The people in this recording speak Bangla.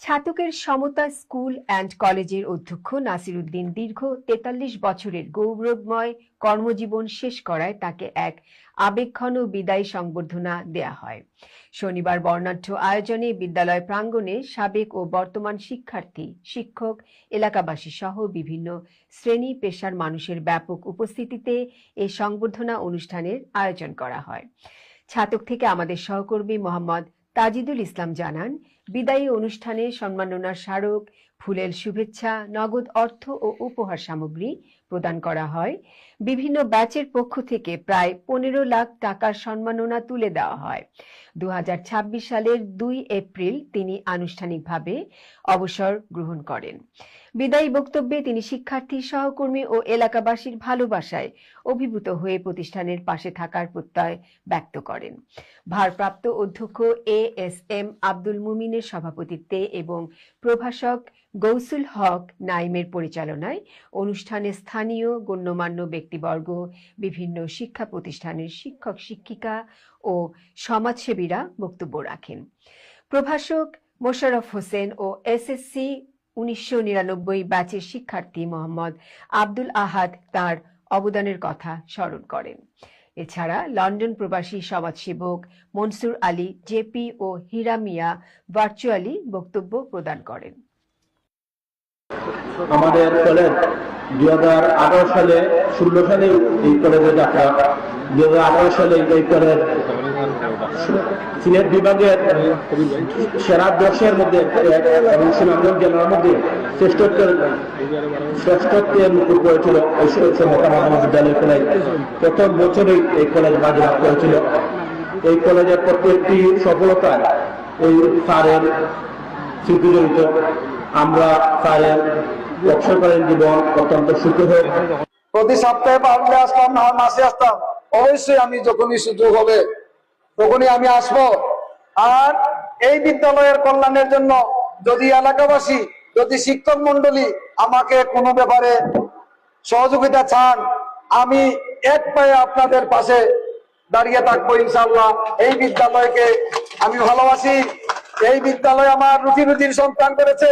ছাতকের সমতা স্কুল অ্যান্ড কলেজের অধ্যক্ষ নাসির উদ্দিন দীর্ঘ ৪৩ বছরের গৌরবময় কর্মজীবন শেষ করায় তাকে এক আবেগঘন বিদায়ী সংবর্ধনা দেয়া হয়। শনিবার বর্ণাঢ্য আয়োজনে বিদ্যালয় প্রাঙ্গণে সাবেক ও বর্তমান শিক্ষার্থী, শিক্ষক, এলাকাবাসী সহ বিভিন্ন শ্রেণী পেশার মানুষের ব্যাপক উপস্থিতিতে এই সংবর্ধনা অনুষ্ঠানের আয়োজন করা হয়। ছাতক থেকে আমাদের সহকর্মী মোহাম্মদ তাজিদুল ইসলাম জানান, বিদায়ী অনুষ্ঠানে সম্মাননার স্মারক, ফুলেল শুভেচ্ছা, নগদ অর্থ ও উপহার সামগ্রী প্রদান করা হয়। বিভিন্ন ব্যাচের পক্ষ থেকে প্রায় ১৫ লাখ টাকার সম্মাননা তুলে দেওয়া হয়। ২০২৬ সালের ২ এপ্রিল তিনি আনুষ্ঠানিকভাবে অবসর গ্রহণ করেন। বিদায়ী বক্তব্যে তিনি শিক্ষার্থী, সহকর্মী ও এলাকাবাসীর ভালোবাসায় অভিভূত হয়ে প্রতিষ্ঠানের পাশে থাকার প্রত্যয় ব্যক্ত করেন। ভারপ্রাপ্ত অধ্যক্ষ এএসএম আব্দুল মুমিনের সভাপতিত্বে এবং প্রভাষক গৌসুল হক নাইমের পরিচালনায় অনুষ্ঠানে স্থানীয় গণ্যমান্য ব্যক্তিবর্গ, বিভিন্ন শিক্ষা প্রতিষ্ঠানের শিক্ষক শিক্ষিকা ও সমাজসেবীরা বক্তব্য রাখেন। প্রভাষক মোশাররফ হোসেন ও এসএসসি ১৯৯৯ ব্যাচের শিক্ষার্থী মোহাম্মদ আব্দুল আহাদ তার অবদানের কথা স্মরণ করেন। এছাড়া লন্ডন প্রবাসী সমাজসেবক মনসুর আলী জেপি ও হীরা মিয়া ভার্চুয়ালি বক্তব্য প্রদান করেন। আমাদের কলেজ ২০১৮ সালে ১৬ সালে এই কলেজের যাত্রা, ২০১৮ সালে এই কলেজ সিলেট বিভাগের সেরা ১০-এর মধ্যে এবং সুনামগঞ্জ জেলার মধ্যে শ্রেষ্ঠত্বের মুকুট করেছিল বিদ্যালয় কলেজ। প্রথম বছরেই এই কলেজ বাজেয়াপ্ত করেছিল। এই কলেজের প্রত্যেকটি সফলতায় এই স্যারের স্মৃতি জড়িত। আমরা স্যারের অবসরকালীন জীবন অত্যন্ত সুখী হোক। প্রতি সপ্তাহে পারলে আসতাম, না মাসে আসতাম, অবশ্যই আমি যখনই সুযোগ হবে তখনই আমি আসব। আর এই বিদ্যালয়ের কল্যাণের জন্য যদি এলাকাবাসী, যদি শিক্ষক মন্ডলী আমাকে কোনো ব্যাপারে সহযোগিতা চান, আমি এক পায়ে আপনাদের পাশে দাঁড়িয়ে থাকবো ইনশাআল্লাহ। এই বিদ্যালয়কে আমি ভালোবাসি। এই বিদ্যালয় আমার রুটি রুটির সন্তান করেছে।